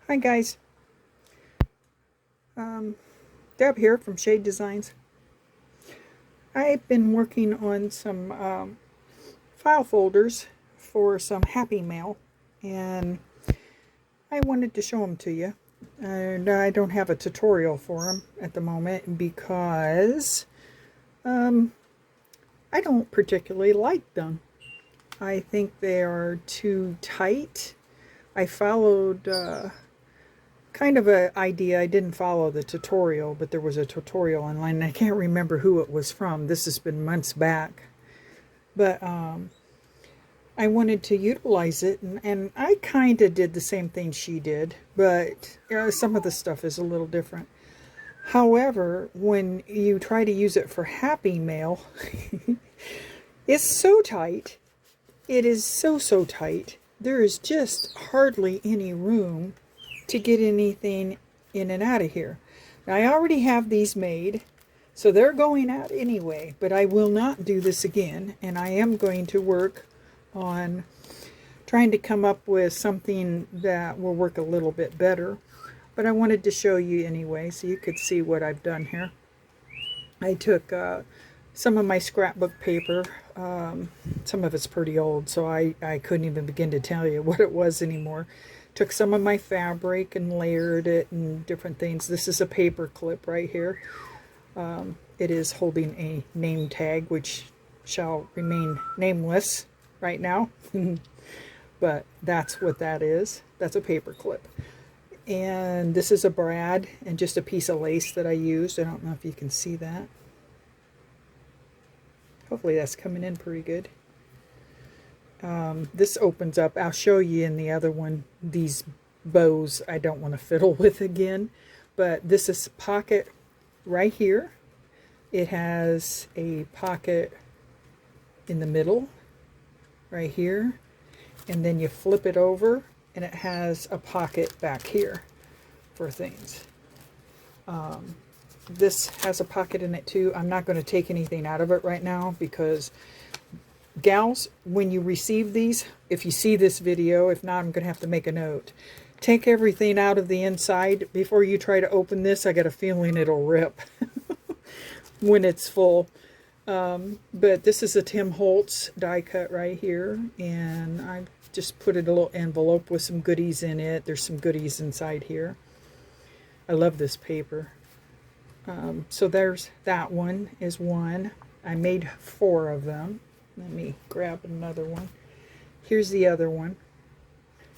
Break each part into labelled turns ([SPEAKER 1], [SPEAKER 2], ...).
[SPEAKER 1] Hi guys, um, Deb here from Shade Designs. I've been working on some file folders for some Happy Mail, and I wanted to show them to you. And I don't have a tutorial for them at the moment because I don't particularly like them. I think they are too tight. I followed kind of an idea. I didn't follow the tutorial, but there was a tutorial online, and I can't remember who it was from. This has been months back. But I wanted to utilize it, and I kind of did the same thing she did, but some of the stuff is a little different. However, when you try to use it for Happy Mail, it's so tight. It is so tight. There is just hardly any room to get anything in and out of here. Now, I already have these made, so they're going out anyway, but I will not do this again, and I am going to work on trying to come up with something that will work a little bit better. But I wanted to show you anyway so you could see what I've done here. I took some of my scrapbook paper. Some of it's pretty old, so I couldn't even begin to tell you what it was anymore. Took some of my fabric and layered it and different things. This is a paper clip right here. It is holding a name tag, which shall remain nameless right now. But that's what that is. That's a paper clip. And this is a brad and just a piece of lace that I used. I don't know if you can see that. Hopefully that's coming in pretty good. This opens up. I'll show you in the other one. These bows I don't want to fiddle with again. But this is a pocket right here. It has a pocket in the middle right here. And then you flip it over and it has a pocket back here for things. This has a pocket in it too. I'm not going to take anything out of it right now because gals, when you receive these, if you see this video, if not, I'm going to have to make a note. Take everything out of the inside before you try to open this. I got a feeling it'll rip when it's full. But this is a Tim Holtz die cut right here, and I just put it a little envelope with some goodies in it. There's some goodies inside here. I love this paper. So there's that one is one. I made 4 of them. Let me grab another one. Here's the other one.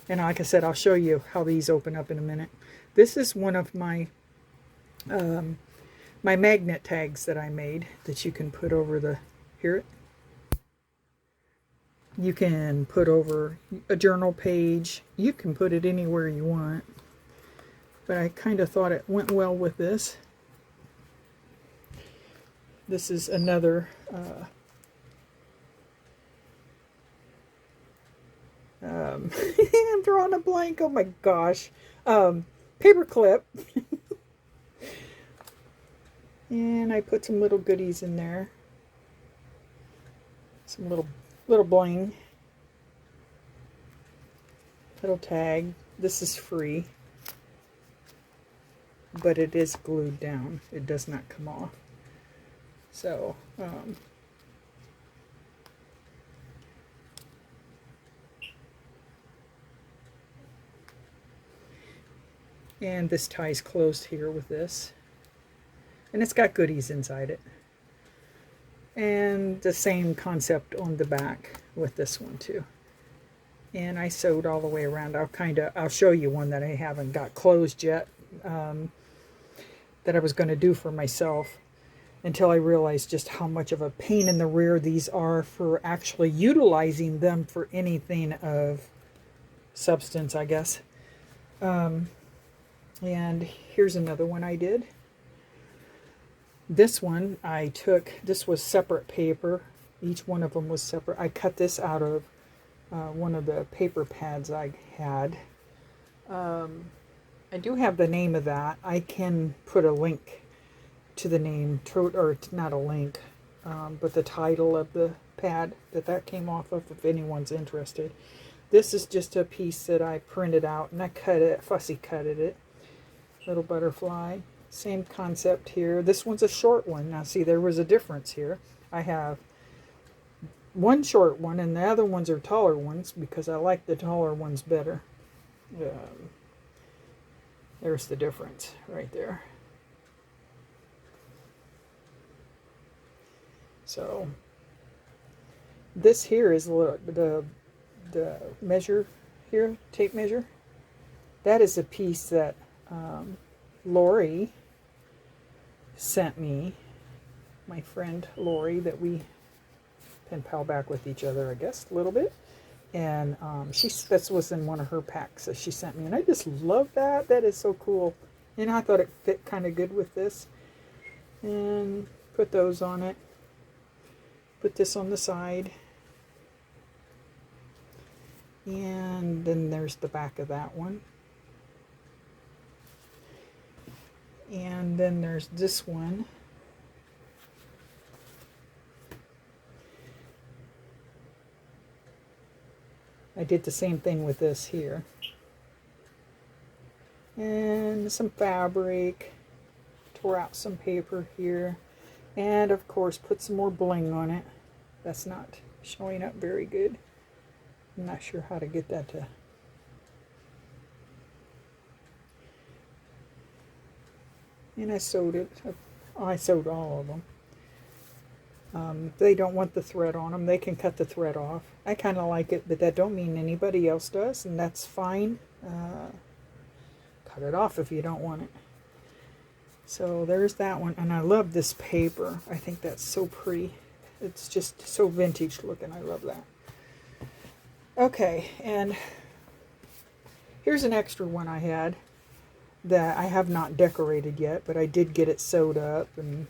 [SPEAKER 1] And like I said, I'll show you how these open up in a minute. This is one of my my magnet tags that I made that you can put over the, here, you can put over a journal page. You can put it anywhere you want. But I kind of thought it went well with this. This is another I'm drawing a blank. Oh my gosh. Paper clip. And I put some little goodies in there. Some little bling. Little tag. This is free. But it is glued down. It does not come off. So, and this ties closed here with this. And it's got goodies inside it. And the same concept on the back with this one too. And I sewed all the way around. I'll show you one that I haven't got closed yet, that I was going to do for myself, until I realized just how much of a pain in the rear these are for actually utilizing them for anything of substance, I guess. And here's another one I did. This one I took, this was separate paper. Each one of them was separate. I cut this out of one of the paper pads I had. I do have the name of that. I can put a link to the name, or not a link, but the title of the pad that came off of, if anyone's interested. This is just a piece that I printed out and I cut it, fussy cutted it. Little butterfly. Same concept here. This one's a short one. Now see, there was a difference here. I have one short one and the other ones are taller ones because I like the taller ones better. There's the difference right there. So this here is the measure here, tape measure. That is a piece that Lori sent me, my friend Lori, that we pen pal back with each other, I guess, a little bit. And this was in one of her packs that she sent me, and I just love that. That is so cool. And I thought it fit kind of good with this. And put those on it. Put this on the side. And then there's the back of that one. And then there's this one. I did the same thing with this here. And some fabric. Tore out some paper here. And of course put some more bling on it. That's not showing up very good. I'm not sure how to get that to... And I sewed it. I sewed all of them. They don't want the thread on them. They can cut the thread off. I kind of like it, but that don't mean anybody else does, and that's fine. Cut it off if you don't want it. So there's that one, and I love this paper. I think that's so pretty. It's just so vintage looking. I love that. Okay, and here's an extra one I had that I have not decorated yet, but I did get it sewed up, and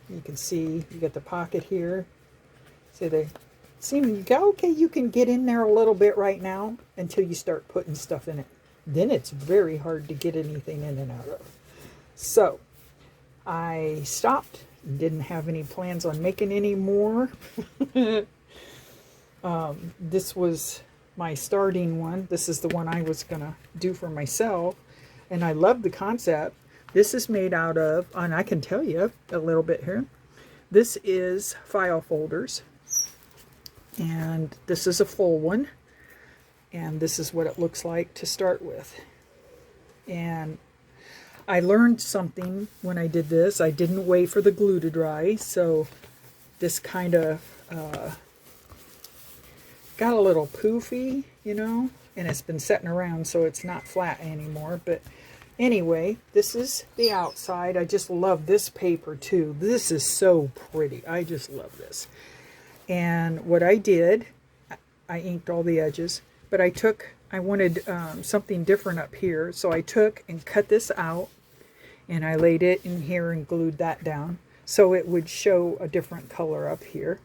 [SPEAKER 1] you can see you get the pocket here. See, they seem okay. You can get in there a little bit right now until you start putting stuff in it. Then it's very hard to get anything in and out of. So I stopped. Didn't have any plans on making any more. This was my starting one. This is the one I was gonna do for myself, and I love the concept. This is made out of, and I can tell you a little bit here. This is file folders, and this is a full one, and this is what it looks like to start with. And I learned something when I did this. I didn't wait for the glue to dry, so this kind of got a little poofy, you know, and it's been sitting around, so it's not flat anymore. But anyway, this is the outside. I just love this paper too. This is so pretty. I just love this. And what I did, I inked all the edges, but I wanted something different up here, so I took and cut this out, and I laid it in here and glued that down so it would show a different color up here.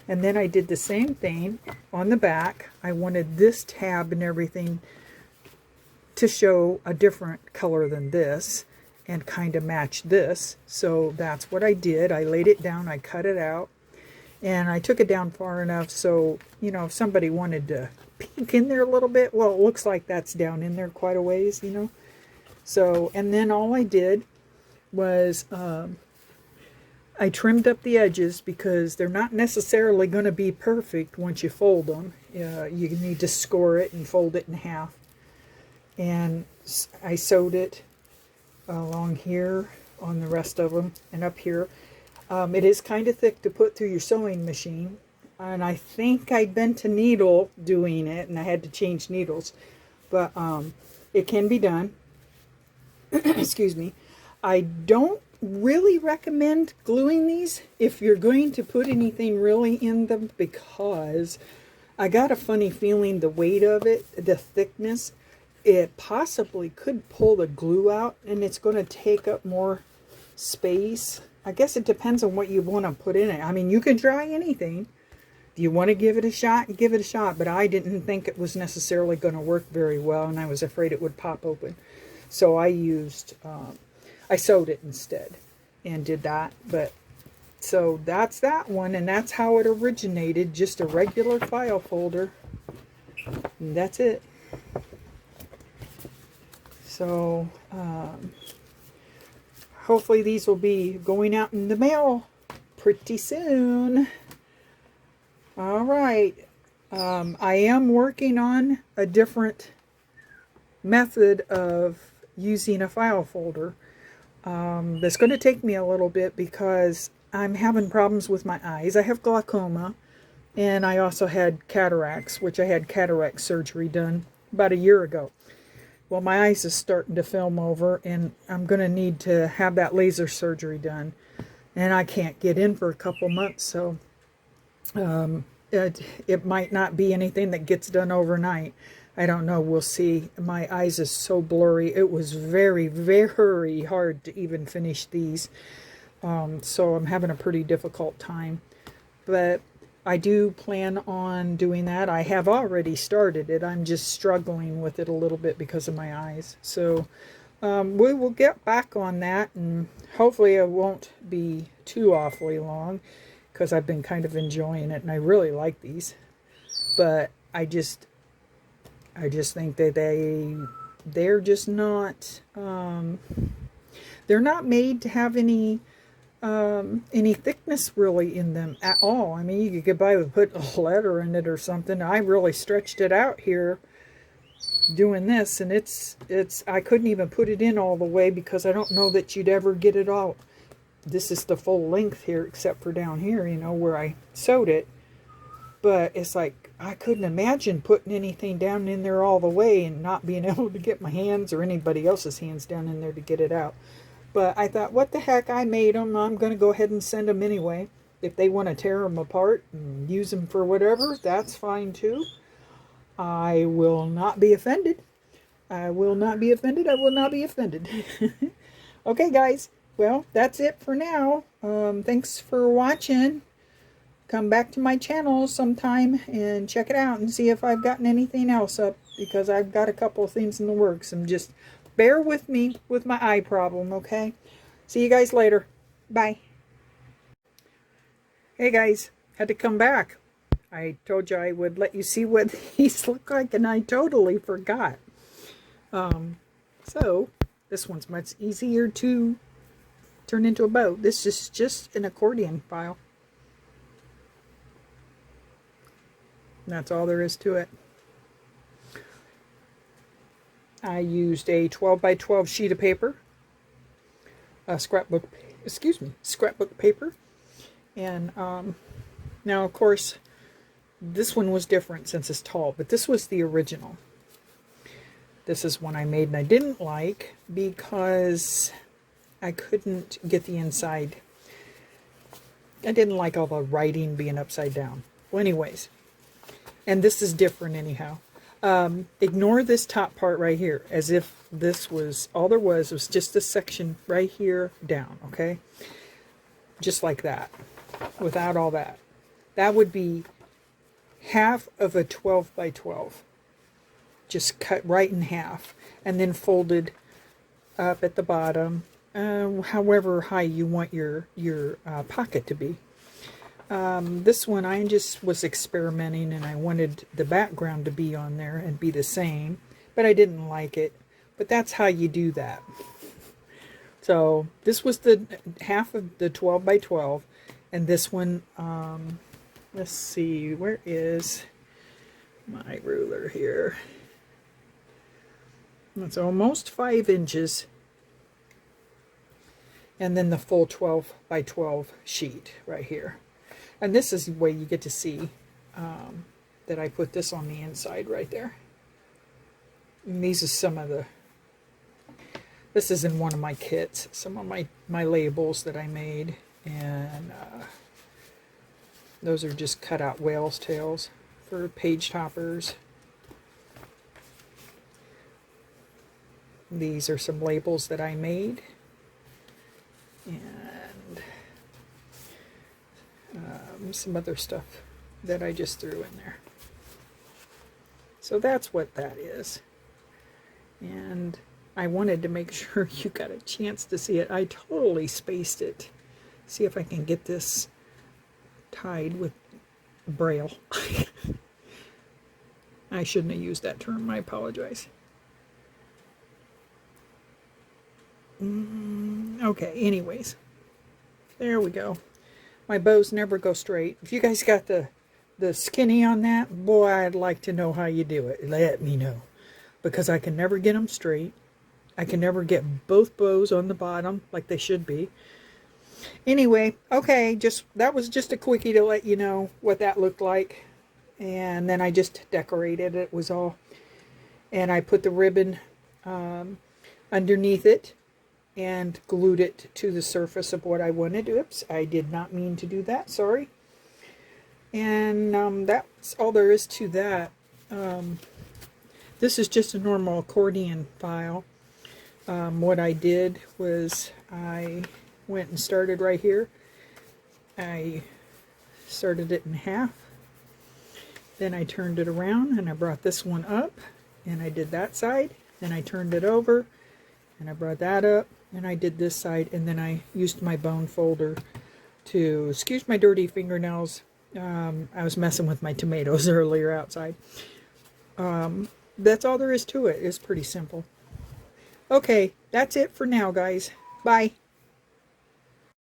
[SPEAKER 1] And then I did the same thing on the back. I wanted this tab and everything to show a different color than this and kind of match this. So that's what I did. I laid it down, I cut it out, and I took it down far enough so, you know, if somebody wanted to peek in there a little bit, well, it looks like that's down in there quite a ways, you know. So, and then all I did was I trimmed up the edges because they're not necessarily going to be perfect once you fold them. You need to score it and fold it in half. And I sewed it along here on the rest of them and up here. It is kind of thick to put through your sewing machine. And I think I bent a needle doing it, and I had to change needles. But it can be done. Excuse me. I don't really recommend gluing these if you're going to put anything really in them, because I got a funny feeling the weight of it, the thickness, it possibly could pull the glue out, and it's going to take up more space. I guess it depends on what you want to put in it. I mean, you can try anything. If you want to give it a shot, give it a shot, but I didn't think it was necessarily going to work very well, and I was afraid it would pop open. So I used I sewed it instead and did that. But so that's that one, and that's how it originated, just a regular file folder. And that's it. So, hopefully these will be going out in the mail pretty soon. All right. I am working on a different method of using a file folder. That's going to take me a little bit because I'm having problems with my eyes. I have glaucoma, and I also had cataracts, which I had cataract surgery done about a year ago. Well, my eyes is starting to film over, and I'm going to need to have that laser surgery done. And I can't get in for a couple months, so it might not be anything that gets done overnight. I don't know. We'll see. My eyes is so blurry. It was very, very hard to even finish these. So I'm having a pretty difficult time. But I do plan on doing that. I have already started it. I'm just struggling with it a little bit because of my eyes. So we will get back on that, and hopefully it won't be too awfully long because I've been kind of enjoying it, and I really like these. But I just think that they're just not they're not made to have any thickness really in them at all. I mean, you could get by with put a letter in it or something. I really stretched it out here doing this, and it's I couldn't even put it in all the way because I don't know that you'd ever get it all. This is the full length here, except for down here, you know, where I sewed it. But it's like, I couldn't imagine putting anything down in there all the way and not being able to get my hands or anybody else's hands down in there to get it out. But I thought, what the heck, I made them. I'm going to go ahead and send them anyway. If they want to tear them apart and use them for whatever, that's fine too. I will not be offended. I will not be offended. I will not be offended. Okay, guys. Well, that's it for now. Thanks for watching. Come back to my channel sometime and check it out and see if I've gotten anything else up, because I've got a couple of things in the works. And just bear with me with my eye problem, okay? See you guys later. Bye. Hey guys, had to come back. I told you I would let you see what these look like, and I totally forgot. So this one's much easier to turn into a bow. This is just an accordion file. And that's all there is to it. I used a 12 by 12 sheet of paper, a scrapbook paper, and now of course this one was different since it's tall, but this was the original. This is one I made and I didn't like because I couldn't get the inside. I didn't like all the writing being upside down. Well, anyways, and this is different anyhow. Ignore this top part right here, as if this was all there was just this section right here down, okay? Just like that, without all that. That would be half of a 12 by 12. Just cut right in half and then folded up at the bottom, however high you want your pocket to be. This one I just was experimenting, and I wanted the background to be on there and be the same, but I didn't like it. But that's how you do that. So this was the half of the 12 by 12, and this one, let's see, where is my ruler here? It's almost 5 inches. And then the full 12 by 12 sheet right here. And this is the way you get to see that I put this on the inside right there. And these are some of the, this is in one of my kits, some of my labels that I made. And those are just cut out whale's tails for page toppers. These are some labels that I made. And some other stuff that I just threw in there. So that's what that is. And I wanted to make sure you got a chance to see it. I totally spaced it. See if I can get this tied with Braille. I shouldn't have used that term. I apologize. Okay, anyways. There we go. My bows never go straight. If you guys got the skinny on that, boy, I'd like to know how you do it. Let me know. Because I can never get them straight. I can never get both bows on the bottom like they should be. Anyway, okay, that was just a quickie to let you know what that looked like. And then I just decorated it, was all. And I put the ribbon underneath it and glued it to the surface of what I wanted. Oops, I did not mean to do that, sorry. And that's all there is to that. This is just a normal accordion file. What I did was I went and started right here. I started it in half. Then I turned it around and I brought this one up and I did that side. Then I turned it over and I brought that up and I did this side, and then I used my bone folder to, excuse my dirty fingernails. I was messing with my tomatoes earlier outside. That's all there is to it. It's pretty simple. Okay, that's it for now, guys. Bye.